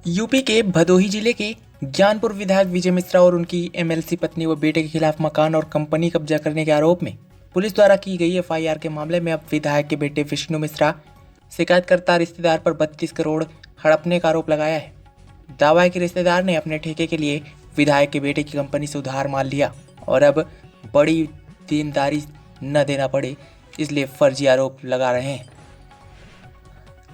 UP के भदोही जिले के ज्ञानपुर विधायक विजय मिश्रा और उनकी एमएलसी पत्नी व बेटे के खिलाफ मकान और कंपनी कब्जा करने के आरोप में पुलिस द्वारा की गई एफआईआर के मामले में अब विधायक के बेटे विष्णु मिश्रा शिकायतकर्ता रिश्तेदार पर 32 करोड़ हड़पने का आरोप लगाया है। दावा है कि रिश्तेदार ने अपने ठेके के लिए विधायक के बेटे की कंपनी से उधार माल लिया और अब बड़ी देनदारी न देना पड़े, इसलिए फर्जी आरोप लगा रहे हैं।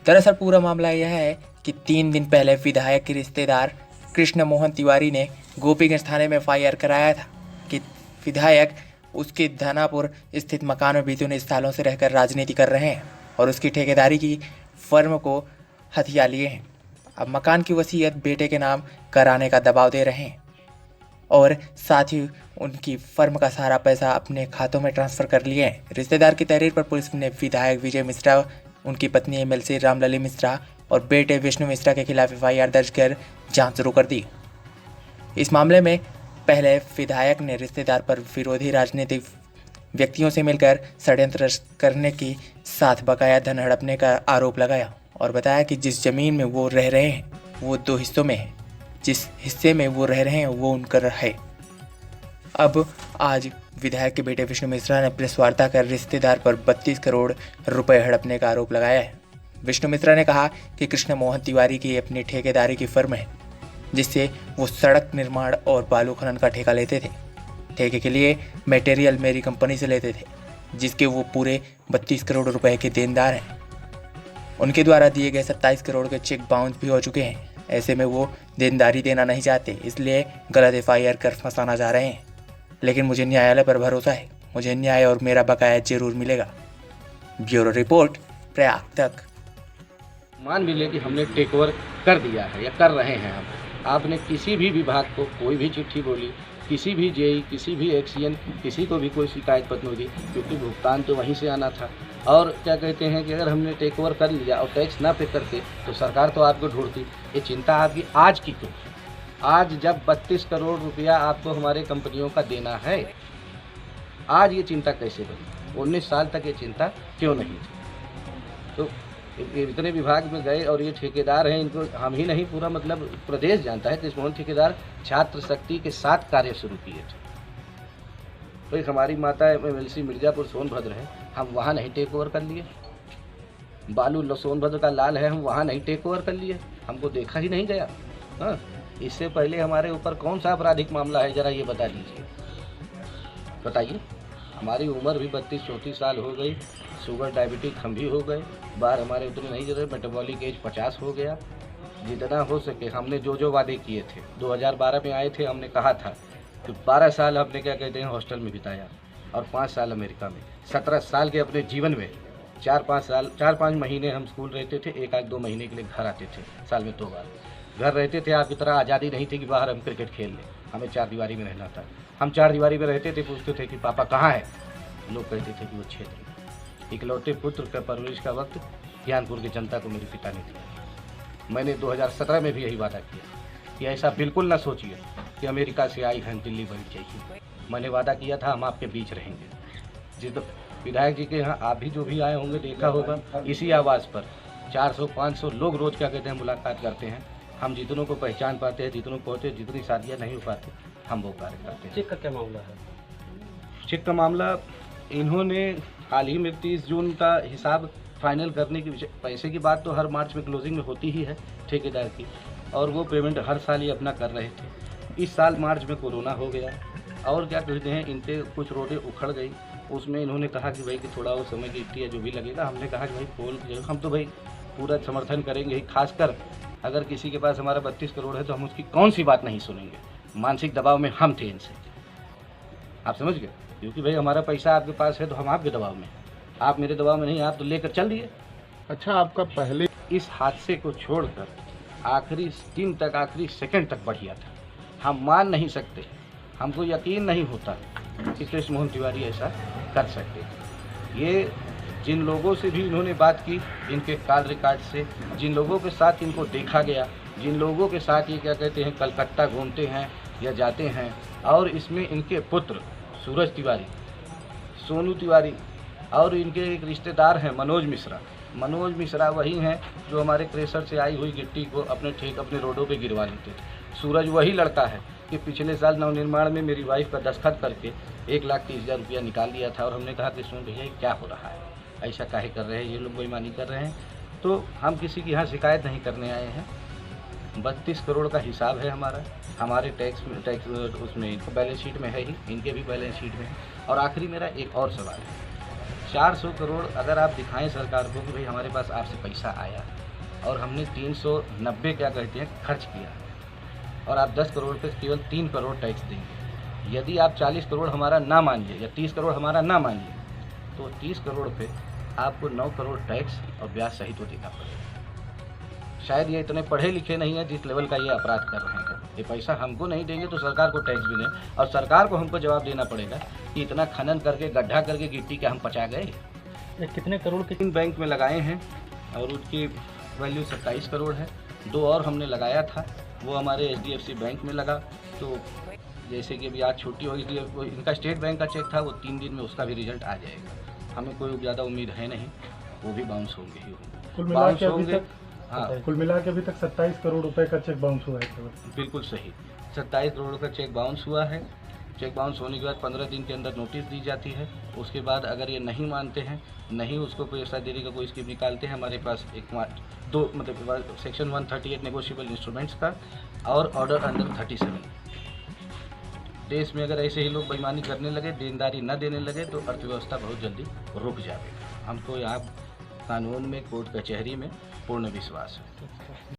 दरअसल पूरा मामला यह है कि 3 दिन पहले विधायक के रिश्तेदार कृष्ण मोहन तिवारी ने गोपीगंज थाने में एफआईआर कराया था कि विधायक उसके धनापुर स्थित मकान में बीते 19 सालों से रहकर राजनीति कर रहे हैं और उसकी ठेकेदारी की फर्म को हथिया लिए हैं। अब मकान की वसीयत बेटे के नाम कराने का दबाव दे रहे हैं और साथ ही उनकी फर्म का सारा पैसा अपने खातों में ट्रांसफर कर लिए हैं। रिश्तेदार की तहरीर पर पुलिस ने विधायक विजय मिश्रा, उनकी पत्नी एमएलसी रामलली मिश्रा और बेटे विष्णु मिश्रा के खिलाफ एफआईआर दर्ज कर जांच शुरू कर दी। इस मामले में पहले विधायक ने रिश्तेदार पर विरोधी राजनीतिक व्यक्तियों से मिलकर षड्यंत्र करने के साथ बकाया धन हड़पने का आरोप लगाया और बताया कि जिस जमीन में वो रह रहे हैं वो 2 हिस्सों में है, जिस हिस्से में वो रह रहे हैं वो उनका है। अब आज विधायक के बेटे विष्णु मिश्रा ने प्रेस वार्ता कर रिश्तेदार पर 32 करोड़ रुपए हड़पने का आरोप लगाया है। विष्णु मिश्रा ने कहा कि कृष्ण मोहन तिवारी की अपनी ठेकेदारी की फर्म है, जिससे वो सड़क निर्माण और बालू खनन का ठेका लेते थे। ठेके के लिए मटेरियल मेरी कंपनी से लेते थे, जिसके वो पूरे 32 करोड़ रुपए के देनदार हैं। उनके द्वारा दिए गए 27 करोड़ के चेक बाउंस भी हो चुके हैं। ऐसे में वो देनदारी देना नहीं चाहते, इसलिए गलत एफआईआर कर फंसाना चाह रहे हैं। लेकिन मुझे न्यायालय पर भरोसा है, मुझे न्याय और मेरा बकाया जरूर मिलेगा। ब्यूरो रिपोर्ट, प्रयाग तक। मान भी ले कि हमने टेक ओवर कर दिया है या कर रहे हैं हम, आपने किसी भी विभाग को कोई भी चिट्ठी बोली, किसी भी जेई, किसी भी एक्सीएन, किसी को भी कोई शिकायत पत्र नहीं दी, क्योंकि भुगतान तो वहीं से आना था। और क्या कहते हैं कि अगर हमने टेक ओवर कर लिया और टैक्स ना पे करते तो सरकार तो आपको ढूंढती। ये चिंता आपकी आज की क्यों? आज जब 32 करोड़ रुपया आपको हमारे कंपनियों का देना है, आज ये चिंता कैसे बनी? 19 साल तक ये चिंता क्यों नहीं थी? तो इतने विभाग में गए और ये ठेकेदार हैं, इनको हम ही नहीं पूरा मतलब प्रदेश जानता है कि इस मोहन ठेकेदार छात्र शक्ति के साथ कार्य शुरू किए थे। तो एक हमारी माता एमएलसी मिर्जापुर सोनभद्र है, हम वहाँ नहीं टेक ओवर कर लिए। बालू सोनभद्र का लाल है, हम वहाँ नहीं टेक ओवर कर लिए, हमको देखा ही नहीं गया। हाँ, इससे पहले हमारे ऊपर कौन सा आपराधिक मामला है, ज़रा ये बता दीजिए, बताइए। हमारी उम्र भी 32-34 साल हो गई, शुगर डायबिटिक हम भी हो गए, बाहर हमारे उतने नहीं जा रहे, मेटाबॉलिक एज 50 हो गया। जितना हो सके हमने जो वादे किए थे, 2012 में आए थे, हमने कहा था कि 12 साल हमने क्या कहते हैं हॉस्टल में बिताया और 5 साल अमेरिका में। 17 साल के अपने जीवन में 4-5 महीने हम स्कूल रहते थे, 1-2 महीने के लिए घर आते थे, साल में 2 बार घर रहते थे। आपकी तरह आज़ादी नहीं थी कि बाहर हम क्रिकेट खेल लें, हमें 4 दीवारी में रहना था। हम 4 दीवारी में रहते थे, पूछते थे कि पापा कहाँ है, लोग कहते थे कि वो क्षेत्र में। इकलौते पुत्र का परवरिश का वक्त ज्ञानपुर की जनता को मेरे पिता ने दिया। मैंने 2017 में भी यही वादा किया कि ऐसा बिल्कुल ना सोचिए कि अमेरिका से आई हैं दिल्ली बड़ी चाहिए। मैंने वादा किया था हम आपके बीच रहेंगे। जिस विधायक जी के यहाँ आप भी जो भी आए होंगे देखा होगा, इसी आवाज़ पर 400-500 लोग रोज़ क्या कहते हैं मुलाकात करते हैं। हम जितनों को पहचान पाते हैं, जितनों को होते, जितनी शादियाँ नहीं हो पाती, हम वो कार्य करते हैं। चेक का क्या मामला है? चेक का मामला इन्होंने हाल ही में 30 जून का हिसाब फाइनल करने की पैसे की बात तो हर मार्च में क्लोजिंग में होती ही है ठेकेदार की, और वो पेमेंट हर साल ही अपना कर रहे थे। इस साल मार्च में कोरोना हो गया और क्या कहते हैं इनके कुछ रोडें उखड़ गई। उसमें इन्होंने कहा कि भाई कि थोड़ा वो समय गिट्टी या जो भी लगेगा। हमने कहा कि भाई पोल हम तो भाई पूरा समर्थन करेंगे ही, खासकर अगर किसी के पास हमारा 32 करोड़ है तो हम उसकी कौन सी बात नहीं सुनेंगे। मानसिक दबाव में हम थे इनसे, आप समझ गए, क्योंकि भाई हमारा पैसा आपके पास है तो हम आपके दबाव में, आप मेरे दबाव में नहीं, आप तो लेकर चल दिए। अच्छा, आपका पहले इस हादसे को छोड़कर आखिरी दिन तक, आखिरी सेकंड तक बढ़िया था। हम मान नहीं सकते, हमको यकीन नहीं होता कि कृष्ण मोहन तिवारी ऐसा कर सकते। ये जिन लोगों से भी इन्होंने बात की, इनके कॉल रिकॉर्ड से, जिन लोगों के साथ इनको देखा गया, जिन लोगों के साथ ये क्या कहते हैं कलकत्ता घूमते हैं या जाते हैं, और इसमें इनके पुत्र सूरज तिवारी, सोनू तिवारी और इनके एक रिश्तेदार हैं मनोज मिश्रा, मनोज मिश्रा वही हैं जो हमारे क्रेशर से आई हुई गिट्टी को अपने रोडों पे गिरवा लेते थे। सूरज वही लड़का है कि पिछले साल नवनिर्माण में मेरी वाइफ का दस्तखत करके 1,30,000 रुपया निकाल लिया था और हमने कहा कि सुन भैया क्या हो रहा है, ऐसा काहे कर रहे हैं, ये लोग बेईमानी कर रहे हैं। तो हम किसी की यहाँ शिकायत नहीं करने आए हैं। 32 करोड़ का हिसाब है हमारे टैक्स उसमें बैलेंस शीट में है ही, इनके भी बैलेंस शीट में है। और आखिरी मेरा एक और सवाल है, 400 करोड़ अगर आप दिखाएं सरकार को कि भाई हमारे पास आपसे पैसा आया और हमने 390 क्या कहते हैं खर्च किया और आप 10 करोड़ पे केवल 3 करोड़ टैक्स देंगे। यदि आप 40 करोड़ हमारा ना मानिए या 30 करोड़ हमारा ना मानिए तो 30 करोड़ पे आपको 9 करोड़ टैक्स और ब्याज सहित तो देना पड़ेगा। शायद ये इतने पढ़े लिखे नहीं है जिस लेवल का ये अपराध कर रहे हैं। ये पैसा हमको नहीं देंगे तो सरकार को टैक्स भी दें और सरकार को हमको जवाब देना पड़ेगा कि इतना खनन करके गड्ढा करके गिट्टी क्या हम पचा गए। ये कितने करोड़ के 3 बैंक में लगाए हैं और उसकी वैल्यू 27 करोड़ है। 2 और हमने लगाया था, वो हमारे HDFC बैंक में लगा। तो जैसे कि अभी आज छुट्टी होगी इसलिए इनका स्टेट बैंक का चेक था, वो 3 दिन में उसका भी रिजल्ट आ जाएगा। हमें कोई ज़्यादा उम्मीद है नहीं, वो भी बाउंस होंगे ही होंगे, बाउंस होंगे। हाँ, कुल मिला के अभी तक 27 करोड़ रुपए का चेक बाउंस हुआ है। बिल्कुल सही, 27 करोड़ का चेक बाउंस हुआ है। चेक बाउंस होने के बाद 15 दिन के अंदर नोटिस दी जाती है। उसके बाद अगर ये नहीं मानते हैं, नहीं उसको कोई ऐसा देने का कोई स्कीम निकालते हैं, हमारे पास मतलब सेक्शन 138 नेगोशिएबल इंस्ट्रूमेंट्स का और ऑर्डर अंडर 37। देश में अगर ऐसे ही लोग बेईमानी करने लगे, देनदारी न देने लगे तो अर्थव्यवस्था बहुत जल्दी रुक जाएगी। हमको यहाँ कानून में, कोर्ट कचहरी में पूर्ण विश्वास है।